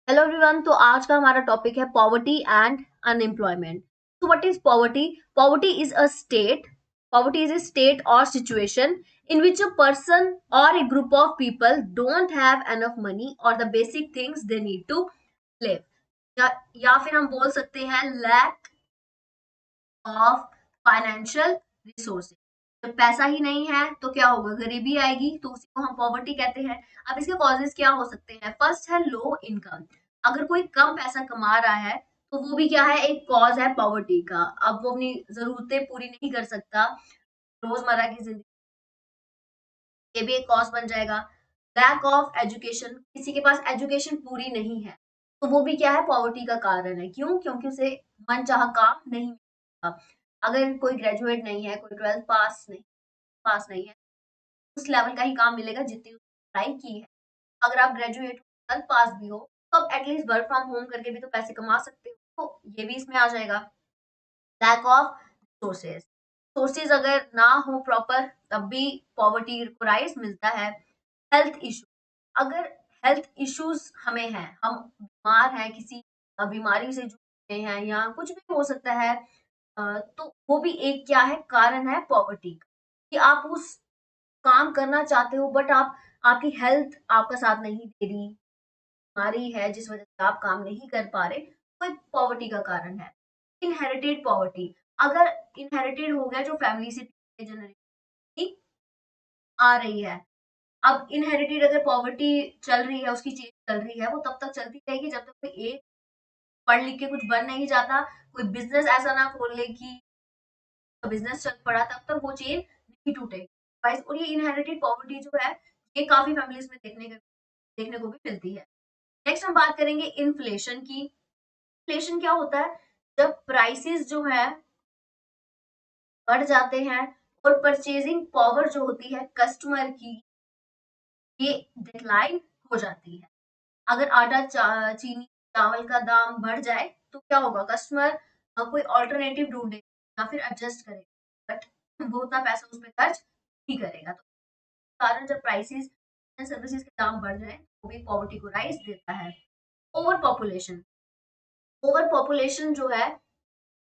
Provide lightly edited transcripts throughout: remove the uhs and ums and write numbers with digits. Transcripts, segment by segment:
Hello everyone. तो आज का हमारा टॉपिक है पॉवर्टी एंड अनएम्प्लॉयमेंट। तो what is poverty? Poverty is a state poverty is a state और situation in which a person or a group of people don't have enough money or the basic things they need to live। या फिर हम बोल सकते हैं lack of financial resources. जब पैसा ही नहीं है तो क्या होगा? गरीबी आएगी, तो उसी को हम पॉवर्टी कहते हैं। अब इसके कॉजेज क्या हो सकते हैं? फर्स्ट है लो इनकम। अगर कोई कम पैसा कमा रहा है तो वो भी क्या है? एक कॉज है पॉवर्टी का। अब वो अपनी जरूरतें पूरी नहीं कर सकता रोजमर्रा की जिंदगी, ये भी एक कॉज बन जाएगा। लैक ऑफ एजुकेशन, किसी के पास एजुकेशन पूरी नहीं है तो वो भी क्या है? पॉवर्टी का कारण है। क्यों? क्योंकि उसे मनचाहा काम नहीं मिलता। अगर कोई ग्रेजुएट नहीं है, कोई ट्वेल्थ पास नहीं है, उस लेवल का ही काम मिलेगा जितनी उसने पढ़ाई की है। अगर आप ग्रेजुएट ट्वेल्थ पास भी हो तो आप एटलीस्ट वर्क फ्रॉम होम करके भी तो पैसे कमा सकते हो, तो ये भी इसमें आ जाएगा। लैक ऑफ सोर्सेज, सोर्सेज अगर ना हो प्रॉपर तब भी पॉवर्टी को राइज मिलता है। हेल्थ इशू, अगर हेल्थ इश्यूज हमें हैं, हम बीमार हैं, किसी बीमारी से जूझ रहे हैं या कुछ भी हो सकता है, तो वो भी एक क्या है? कारण है पॉवर्टी का। कि आप उस काम करना चाहते हो बट आपकी हेल्थ आपका साथ नहीं दे रही, बीमारी है जिस वजह से आप काम नहीं कर पा रहे, वो एक पॉवर्टी का कारण है। इनहेरिटेड पॉवर्टी, अगर इनहेरिटेड हो गया, जो फैमिली से जनरेशन आ रही है। अब इनहेरिटेड अगर पॉवर्टी चल रही है, उसकी चेन चल रही है, वो तब तक चलती रहेगी जब तक कोई एक पढ़ लिख के कुछ बन नहीं जाता, कोई बिजनेस ऐसा ना खोल ले कि बिजनेस चल पड़ा, तब तक वो चेन नहीं टूटेगी। और ये इनहेरिटेड पॉवर्टी जो है, ये काफी फैमिलीज में देखने को भी मिलती है। नेक्स्ट हम बात करेंगे इन्फ्लेशन की। इन्फ्लेशन क्या होता है? जब प्राइसेस जो है बढ़ जाते हैं और परचेजिंग पावर जो होती है कस्टमर की, ये डिक्लाइन हो जाती है। अगर आटा चीनी चावल का दाम बढ़ जाए तो क्या होगा? कस्टमर कोई ऑल्टरनेटिव ढूंढे या फिर एडजस्ट करेगा, बट वो उतना पैसा उस पर खर्च नहीं करेगा। तो कारण जब प्राइसेस एंड सर्विसेज के दाम बढ़ जाए वो भी पॉवर्टी को राइज देता है। ओवर पॉपुलेशन, ओवर पॉपुलेशन जो है,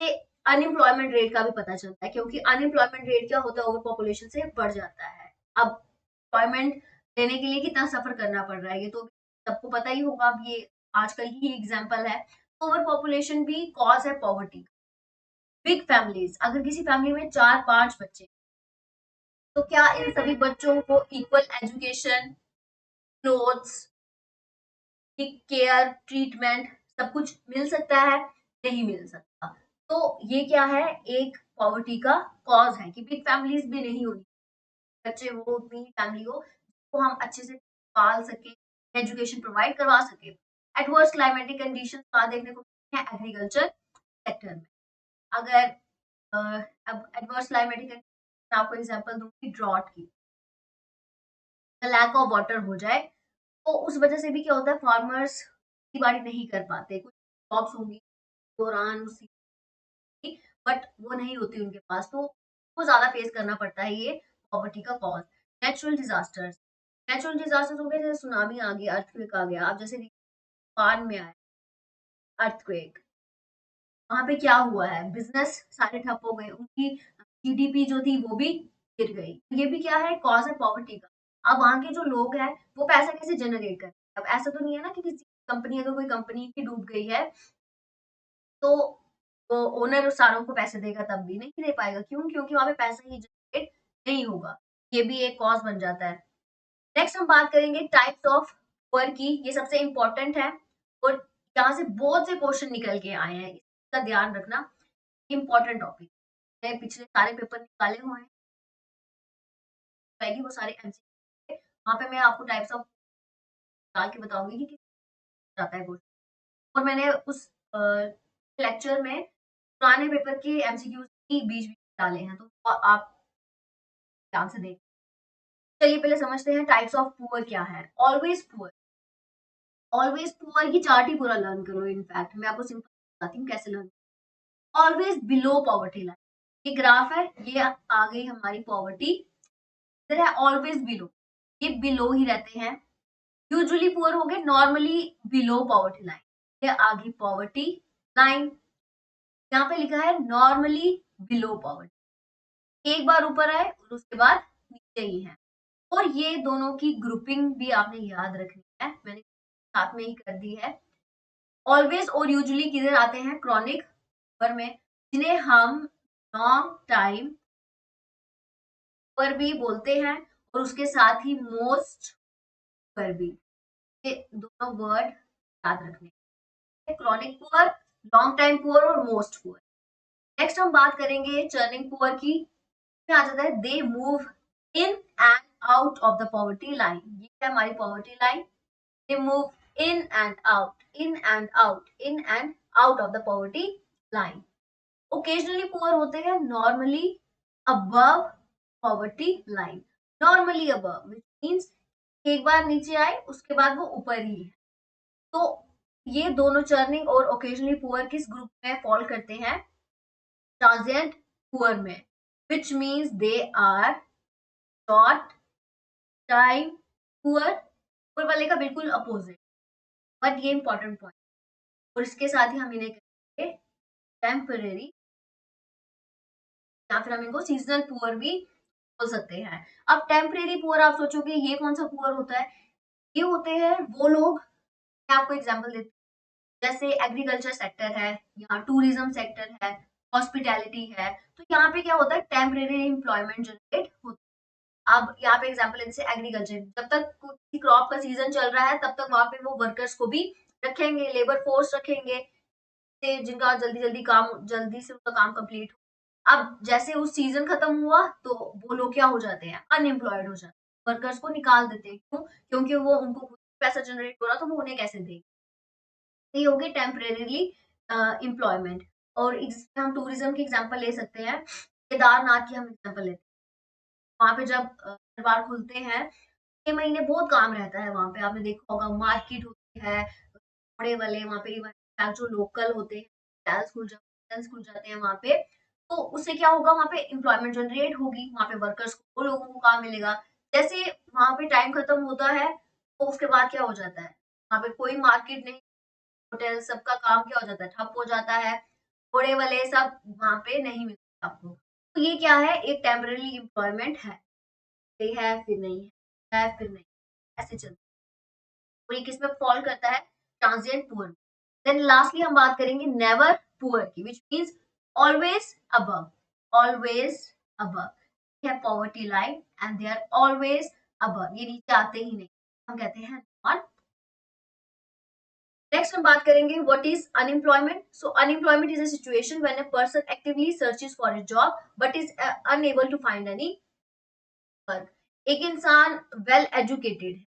ये अनएम्प्लॉयमेंट रेट का भी पता चलता है, क्योंकि अनएम्प्लॉयमेंट रेट क्या होता है? ओवर पॉपुलेशन से बढ़ जाता है। अब एम्प्लॉयमेंट लेने के लिए कितना सफर करना पड़ रहा है, ये तो सबको पता ही होगा। अब ये आजकल की ही एग्जांपल है। ओवर पॉपुलेशन भी कॉज है पॉवर्टी। बिग फैमिलीज, अगर किसी फैमिली में 4-5 बच्चे, तो क्या इन सभी बच्चों को equal education, clothes, care, treatment सब कुछ मिल सकता है? नहीं मिल सकता। तो ये क्या है? एक पॉवर्टी का कॉज है कि बिग फैमिलीज भी नहीं होनी, बच्चे हो, उतनी फैमिली हो तो हम अच्छे से पाल सके, एजुकेशन प्रोवाइड करवा सके। एडवर्स क्लाइमेटिक कंडीशन का देखने को मिलते हैं एग्रीकल्चर सेक्टर में। अगर अब एडवर्स क्लाइमेटिक कंडीशन, आपको एग्जांपल दूंगी ड्रॉट की, लैक ऑफ वाटर हो जाए तो उस वजह से भी क्या होता है? फार्मर्स खेती बाड़ी नहीं कर पाते। कुछ जॉब्स होंगी दौरान उसी, बट वो नहीं होती उनके पास, तो वो ज्यादा फेस करना पड़ता है। ये पॉवर्टी का cause. Natural disasters, natural disasters हो गए, जैसे सुनामी आ गया, अर्थक्वेक आ गया। अब जैसे जापान में आया अर्थक्वेक, वहां पे क्या हुआ है? बिजनेस सारे ठप हो गए, उनकी जीडीपी जो थी वो भी गिर गई। ये भी क्या है? कॉज है पॉवर्टी का। अब वहां के जो लोग हैं वो पैसा कैसे जनरेट करें? अब ऐसा तो नहीं है ना कि किसी कंपनी, अगर कोई कंपनी की डूब गई है तो वो ओनर सारों को पैसे देगा? तब भी नहीं दे पाएगा। क्यों? क्योंकि वहां पे पैसा ही जनरेट नहीं होगा। ये भी एक कॉज बन जाता है। नेक्स्ट हम बात करेंगे टाइप्स ऑफ पुअर की। ये सबसे इंपॉर्टेंट है और यहाँ से बहुत से क्वेश्चन निकल के आए हैं, इसका ध्यान रखना। इंपॉर्टेंट टॉपिक है, पिछले सारे पेपर निकाले हुए हैं, पहले वो सारे एमसीक्यू। वहां पे मैं आपको टाइप्स ऑफ डाल के बताऊंगी कि किस जाता है क्वेश्चन। और मैंने उस लेक्चर में पुराने पेपर के एमसीक्यूज भी बीच बीच में डाले हैं, तो आप ध्यान से देख। चलिए पहले समझते हैं टाइप्स ऑफ पुअर क्या है। ऑलवेज पुअर, ऑलवेज पुअर की चार्ट ही पूरा लर्न करो। इनफैक्ट मैं आपको सिंपल बताती हूँ कैसे learn. Always below poverty line, ये ग्राफ है, ये आ गई हमारी पॉवर्टी। इधर है ऑलवेज बिलो, ये बिलो ही रहते हैं। यूजुअली पुअर हो गए, नॉर्मली बिलो पॉवर्टी लाइन, ये आगे पॉवर्टी लाइन, यहाँ पे लिखा है नॉर्मली बिलो पॉवर्टी, एक बार ऊपर आए और उसके बाद नीचे ही है। और ये दोनों की ग्रुपिंग भी आपने याद रखनी है, मैंने साथ में ही कर दी है। ऑलवेज और यूजुअली किधर आते हैं, क्रॉनिक पर में, जिन्हें हम लॉन्ग टाइम पर भी बोलते हैं, और उसके साथ ही मोस्ट पर भी, ये दोनों वर्ड याद रखने हैं, chronic poor, long time poor और मोस्ट पुअर। नेक्स्ट हम बात करेंगे चर्निंग पुअर की, आ जाता है they move in and out of the poverty line, ये है हमारी poverty line, they move in and out, in and out, in and out of the poverty line. Occasionally poor होते हैं, normally above poverty line, normally above which means एक बार नीचे आए उसके बाद वो ऊपर ही है। तो ये दोनों चर्निंग और ओकेजनली पुअर किस ग्रुप में फॉल करते हैं, ट्रांजिएंट पुअर में, which means they are short time poor, ऊपर वाले का बिल्कुल अपोजिट, बट ये इंपॉर्टेंट पॉइंट। और इसके साथ ही हम इन्हें कहेंगे टेम्परेरी, या फिर हम इनको सीजनल पुअर भी बोल सकते हैं। अब टेम्परेरी पुअर आप सोचोगे ये कौन सा पुअर होता है, ये होते हैं वो लोग, मैं आपको एग्जांपल देती हूँ, जैसे एग्रीकल्चर सेक्टर है, यहाँ टूरिज्म सेक्टर है, हॉस्पिटैलिटी है, तो यहाँ पे क्या होता है, टेम्परेरी एम्प्लॉयमेंट जनरेट होता है। अब यहाँ पे एग्जांपल है जैसे एग्रीकल्चर, जब तक किसी क्रॉप का सीजन चल रहा है तब तक वहां पे वो वर्कर्स को भी रखेंगे, लेबर फोर्स रखेंगे, जिनका जल्दी जल्दी काम, जल्दी से उनका काम कंप्लीट हो। अब जैसे उस सीजन खत्म हुआ तो वो लोग क्या हो जाते हैं, अनएम्प्लॉयड हो जाते हैं, वर्कर्स को निकाल देते हैं, क्यों, क्योंकि वो उनको खुद पैसा जनरेट हो रहा तो वो उन्हें कैसे देंगे। तो ये हो गई टेम्परेरीली एम्प्लॉयमेंट। और इसमें हम टूरिज्म की एग्जांपल ले सकते हैं, केदारनाथ की हम एग्जांपल लेते हैं, वहां पे जब दरबार खुलते हैं, 6 महीने बहुत काम रहता है वहां पे, आपने देखा होगा मार्केट होती है, घोड़े वाले वहां पे, इवन जो लोकल होते हैं, hotels खुल जाते हैं वहां पे, तो उससे क्या होगा, वहां पे एम्प्लॉयमेंट जनरेट होगी, वहां पे वर्कर्स को, लोगों को काम मिलेगा। जैसे वहां पे टाइम खत्म होता है तो उसके बाद क्या हो जाता है, वहां पे कोई मार्केट नहीं, होटल, सबका काम क्या हो जाता है, ठप हो जाता है, घोड़े वाले सब वहां पे नहीं मिलते आपको। तो ये क्या है, एक टेम्पररी एम्प्लॉयमेंट है फिर नहीं है फिर नहीं, ऐसे चलता है। और ये किस में फॉल करता है, ट्रांजिएंट पुअर। देन लास्टली हम बात करेंगे नेवर पुअर की, which means always above, always above है poverty line, and they are always above, ये नीचे आते ही नहीं, हम कहते हैं नॉट। नेक्स्ट हम बात करेंगे what is unemployment. So unemployment is a situation when a person actively searches for a job but is unable to find any work. एक इंसान वेल एजुकेटेड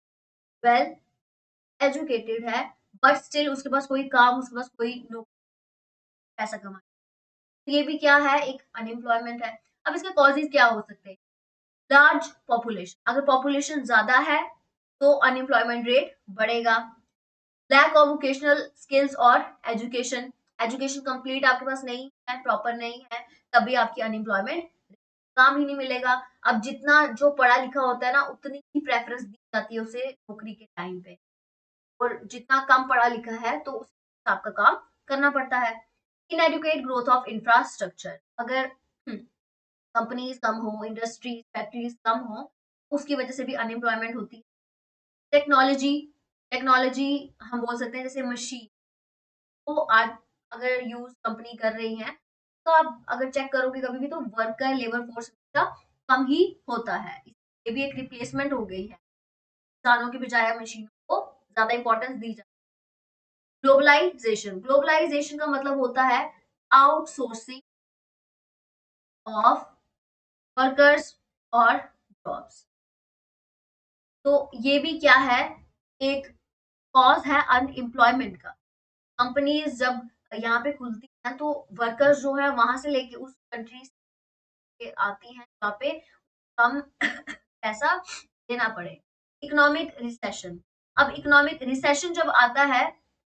है, बट स्टिल उसके पास कोई काम, उसके पास कोई पैसा कमा, तो ये भी क्या है, एक अनएम्प्लॉयमेंट है। अब इसके कॉजेज क्या हो सकते हैं, लार्ज पॉपुलेशन, अगर पॉपुलेशन ज्यादा है तो अनएम्प्लॉयमेंट रेट बढ़ेगा। लैक ऑफ वोकेशनल स्किल्स और एजुकेशन, एजुकेशन कंप्लीट आपके पास नहीं है, प्रॉपर नहीं है, तभी आपकी अनएम्प्लॉयमेंट, काम ही नहीं मिलेगा। अब जितना जो पढ़ा लिखा होता है ना, उतनी ही प्रेफरेंस दी जाती है उसे नौकरी के टाइम पे, और जितना कम पढ़ा लिखा है तो उस हिसाब का काम करना पड़ता है। इनएडुकेट ग्रोथ ऑफ इंफ्रास्ट्रक्चर, अगर कंपनीज कम हो, इंडस्ट्रीज फैक्ट्रीज कम हो, उसकी वजह से भी अनएम्प्लॉयमेंट होती है। टेक्नोलॉजी, टेक्नोलॉजी हम बोल सकते हैं जैसे मशीन, तो आज अगर यूज कंपनी कर रही है तो आप अगर चेक करोगे कभी भी तो वर्कर लेबर फोर्स का कम ही होता है, ये भी एक रिप्लेसमेंट हो गई है, इंसानों की बजाय मशीनों को ज्यादा इंपॉर्टेंस दी जाती है। ग्लोबलाइजेशन, ग्लोबलाइजेशन का मतलब होता है आउटसोर्सिंग ऑफ वर्कर्स और जॉब्स। तो ये भी क्या है, एक कॉज है अनएम्प्लॉयमेंट का। कंपनीज जब यहाँ पे खुलती हैं तो वर्कर्स जो है वहां से लेके उस कंट्री से आती हैं जहाँ पे कम पैसा देना पड़े। इकोनॉमिक रिसेशन, अब इकोनॉमिक रिसेशन जब आता है,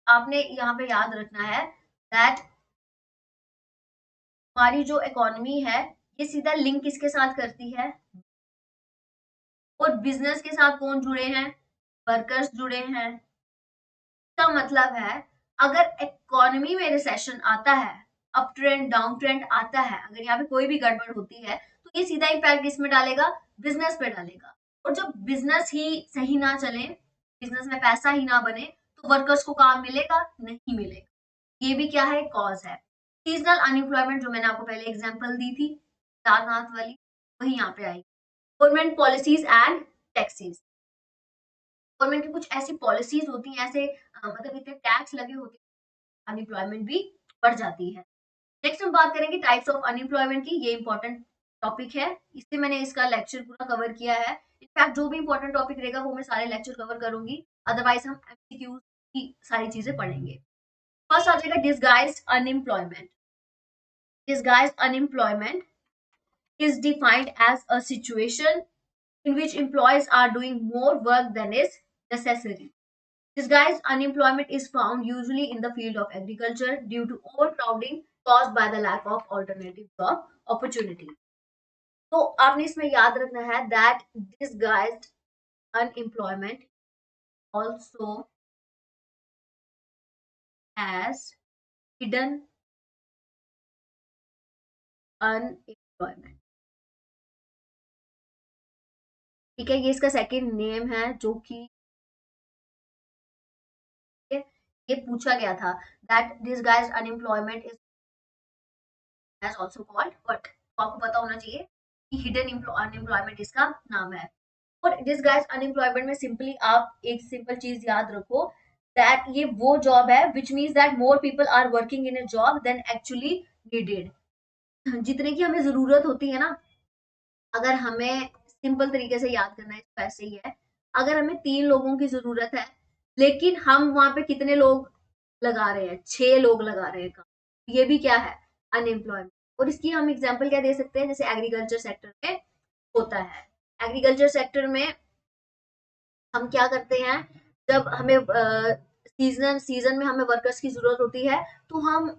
आपने यहाँ पे याद रखना है दैट हमारी जो इकोनॉमी है ये सीधा लिंक किसके साथ करती है, और बिजनेस के साथ कौन जुड़े हैं, वर्कर्स जुड़े हैं। इसका मतलब है अगर इकोनॉमी में रिसेशन आता है, अप ट्रेंड डाउन ट्रेंड आता है, अगर यहाँ पे कोई भी गड़बड़ होती है तो ये सीधा इम्पैक्ट किसमें डालेगा, बिजनेस पे डालेगा। और जब बिजनेस ही सही ना चले, बिजनेस में पैसा ही ना बने, तो वर्कर्स को काम मिलेगा, नहीं मिलेगा। ये भी क्या है, कॉज है। सीजनल अनएम्प्लॉयमेंट जो मैंने आपको पहले एग्जांपल दी थी सारनाथ वाली, वही यहाँ पे आएगी। Government policies and taxes, government की कुछ ऐसी पॉलिसीज होती हैं, ऐसे मतलब इतने टैक्स लगे होते हैं, अनएम्प्लॉयमेंट भी बढ़ जाती है। नेक्स्ट हम बात करेंगे टाइप्स ऑफ अनएम्प्लॉयमेंट की। ये इंपॉर्टेंट टॉपिक है, इससे मैंने इसका लेक्चर पूरा कवर किया है। इनफैक्ट जो भी इंपॉर्टेंट टॉपिक रहेगा वो मैं सारे लेक्चर कवर करूंगी, अदरवाइज हम एमसीक्यूज की सारी चीजें पढ़ेंगे। फर्स्ट आ जाएगा disguised unemployment. Disguised unemployment is defined as a situation in which employees are doing more work than is necessary. Disguised unemployment is found usually in the field of agriculture due to overcrowding caused by the lack of alternative job opportunity. तो आपने इसमें याद रखना है that disguised unemployment also as hidden unemployment। ठीक है, ये इसका सेकंड नेम है जो कि ये पूछा गया था, that disguised unemployment is as also called what, तो आपको पता होना चाहिए कि हिडन अनएम्प्लॉयमेंट इसका नाम है। और डिसगाइज अनएम्प्लॉयमेंट में सिंपली आप एक सिंपल चीज याद रखो, दैट ये वो जॉब है which means that more people are working in a job than actually needed. जितने की हमें जरूरत होती है ना, अगर हमें सिंपल तरीके से याद करना है तो ऐसे ही है, अगर हमें 3 लोगों की जरूरत है लेकिन हम वहां पे कितने लोग लगा रहे हैं, 6 लोग लगा रहे हैं काम, ये भी क्या है, अनएम्प्लॉयमेंट। और इसकी हम एग्जांपल क्या दे सकते हैं, जैसे एग्रीकल्चर सेक्टर में होता है। एग्रीकल्चर सेक्टर में हम क्या करते हैं, जब हमें सीजन में हमें वर्कर्स की जरूरत होती है तो हम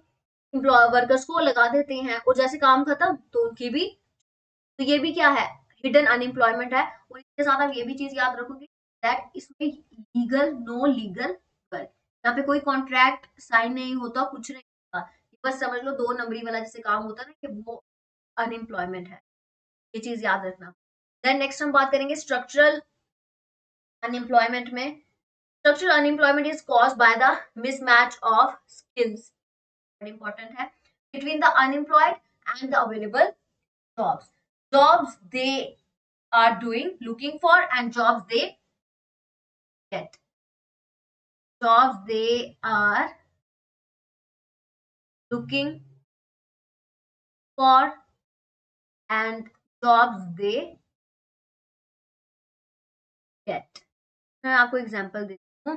वर्कर्स को लगा देते हैं, और जैसे काम खत्म तो उनकी भी, तो ये भी क्या है, हिडन अनएम्प्लॉयमेंट है। और इसके साथ आप ये भी चीज याद रखोगे दैट इसमें लीगल नो लीगल वर्क, यहाँ पे कोई कॉन्ट्रैक्ट साइन नहीं होता, कुछ नहीं होता, बस समझ लो 2 नंबरी वाला जैसे काम होता है ना, कि वो अनएम्प्लॉयमेंट है। ये चीज याद रखना। देन नेक्स्ट हम बात करेंगे स्ट्रक्चरल अनएम्प्लॉयमेंट में। Structural unemployment is caused by the mismatch of skills, important है, between the unemployed and the available jobs, jobs they are doing looking for and jobs they get, jobs they are looking for and jobs they get। मैं आपको example देती हूँ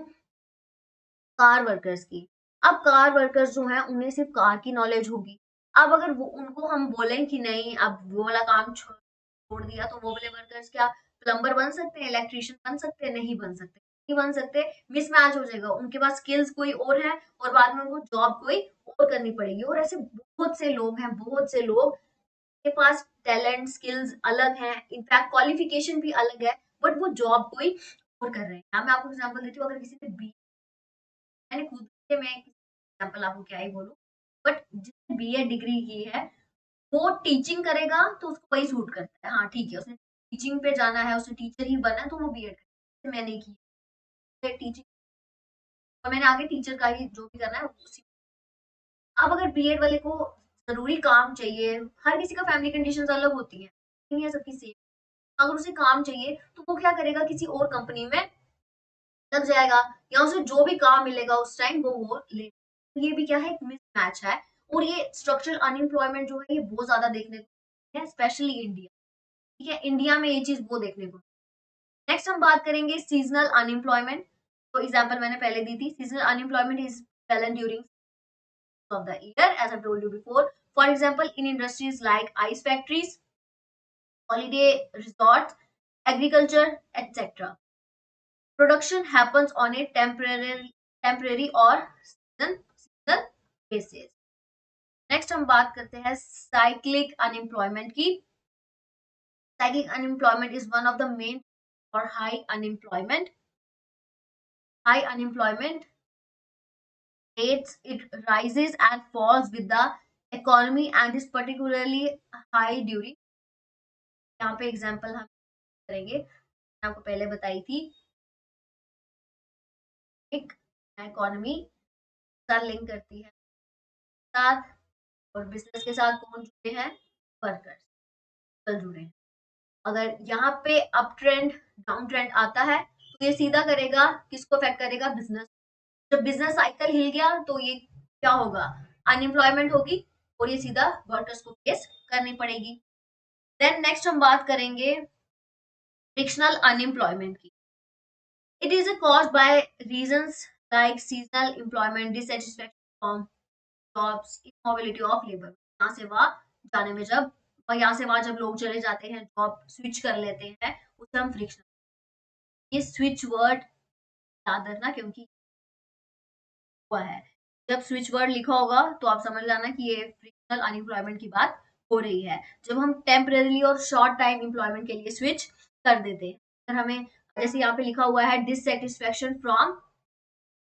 car workers की। अब car workers जो हैं उन्हें सिर्फ कार की नॉलेज होगी। अब अगर वो उनको हम बोलें कि नहीं अब वो वाला काम छोड़ दिया, तो वो वाले वर्कर्स क्या प्लम्बर बन सकते हैं, इलेक्ट्रिशियन बन सकते हैं, नहीं बन सकते, नहीं बन सकते, मिसमैच हो जाएगा, उनके पास स्किल्स कोई और है और बाद में उनको जॉब कोई और करनी पड़ेगी। और ऐसे बहुत से लोग हैं, बहुत से लोग के पास टैलेंट स्किल्स अलग हैं, इनफैक्ट क्वालिफिकेशन भी अलग है, बट वो जॉब कोई और कर रहे हैं। यहाँ मैं आपको एग्जाम्पल देती हूँ, अगर किसी ने मैंने खुद से, मैं एग्जांपल आपको क्या ही बोलूं, बट जिसने बीए डिग्री की है वो टीचिंग करेगा तो उसको वही सूट करता है, हाँ ठीक है उसने टीचिंग पे जाना है, उसने टीचर ही बना है तो वो बीएड करेगा। मैंने की टीचिंग और मैंने आगे टीचर का ही जो भी करना है उसी। अब अगर बीएड वाले को जरूरी काम चाहिए, हर किसी का फैमिली कंडीशंस अलग होती है, नहीं है सबकी सेम, अगर उसे काम चाहिए तो वो क्या करेगा, किसी और कंपनी में लग जाएगा, या उसे जो भी काम मिलेगा उस टाइम वो ले। ये भी क्या है, एक मिसमैच है। और ये स्ट्रक्चरल अनएम्प्लॉयमेंट जो है ये बहुत ज्यादा देखने को है, स्पेशली इंडिया। ठीक है, इंडिया में ये चीज वो देखने को। नेक्स्ट हम बात करेंगे सीजनल अनएम्प्लॉयमेंट। तो एग्जांपल मैंने पहले दी थी, seasonal unemployment is present during of the year as I told you before. For example, in industries like ice factories, holiday resorts, agriculture, etc. Production happens on a temporary or seasonal basis. Next हम बात करते हैं cyclic unemployment की। Cyclic unemployment is one of the main और high unemployment High unemployment rates, it rises and falls with the economy and is particularly high during, यहाँ पे example हम करेंगे, मैंने आपको पहले बताई थी, एक इकोनॉमी का लिंक करती है साथ, और बिजनेस के साथ कौन जुड़े हैं, वर्कर्स कल जुड़े हैं। अगर यहाँ पे अप ट्रेंड डाउन ट्रेंड आता है तो ये सीधा करेगा, किसको अफेक्ट करेगा, बिजनेस। जब बिजनेस साइकिल हिल गया तो ये क्या होगा, अनएम्प्लॉयमेंट होगी, और ये सीधा वर्कर्स को फेस करनी पड़ेगी। देन नेक्स्ट हम बात करेंगे फ्रिक्शनल अनएम्प्लॉयमेंट की। It is caused by reasons like seasonal employment, dissatisfaction from jobs, immobility of labor। यहाँ से वहाँ जाने में जब, और यहाँ से वहाँ जब लोग चले जाते हैं, जॉब स्विच कर लेते हैं, उसे हम फ्रिक्शनल, ये स्विच वर्ड याद रखना क्योंकि हुआ है, जब स्विच वर्ड लिखा होगा तो आप समझ जाना कि ये फ्रिक्शनल अनएम्प्लॉयमेंट की बात हो रही है, जब हम टेम्परेली और शॉर्ट टाइम एम्प्लॉयमेंट के लिए स्विच कर देते हैं। अगर हमें, जैसे यहाँ पे लिखा हुआ है, डिससेटिस्फेक्शन फ्रॉम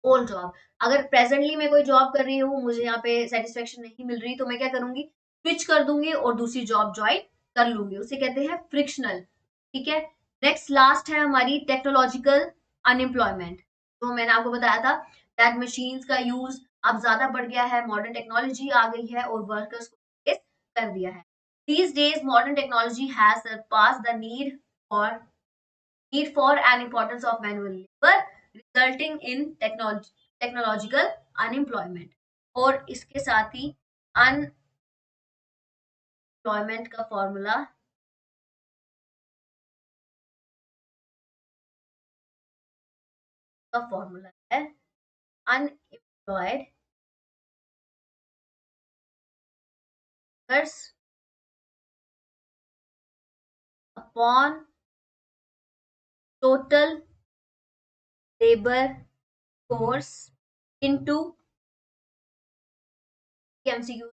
ओल्ड जॉब, अगर प्रेजेंटली मैं कोई जॉब कर रही हूँ, मुझे यहाँ पे सेटिस्फेक्शन नहीं मिल रही, तो मैं क्या करूंगी, स्विच कर दूंगी और दूसरी जॉब ज्वाइन कर लूंगी, उसे कहते हैं फ्रिक्शनल। ठीक है, नेक्स्ट लास्ट है हमारी टेक्नोलॉजिकल अनएम्प्लॉयमेंट, जो मैंने आपको बताया था दैट मशीन्स का यूज अब ज्यादा बढ़ गया है, मॉडर्न टेक्नोलॉजी आ गई है और वर्कर्स को replace कर दिया है। These days modern technology has surpassed the need for and importance of manual labor, resulting in technological unemployment। और इसके साथ ही अनएम्प्लॉयमेंट का फॉर्मूला है unemployed workers upon total labour force into MCQ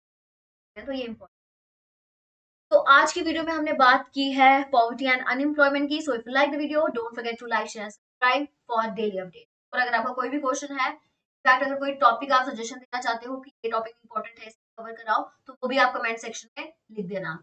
है, तो ये इम्पोर्टेंट। तो आज की वीडियो में हमने बात की है पॉवर्टी एंड अनएम्प्लॉयमेंट की। So if you like the video don't forget to like share subscribe for daily update. और अगर आपका कोई भी क्वेश्चन है, इनफैक्ट अगर कोई टॉपिक आप सजेशन देना चाहते हो कि ये टॉपिक इंपॉर्टेंट है, इसे कवर कराओ, तो वो भी आप कमेंट सेक्शन में लिख देना।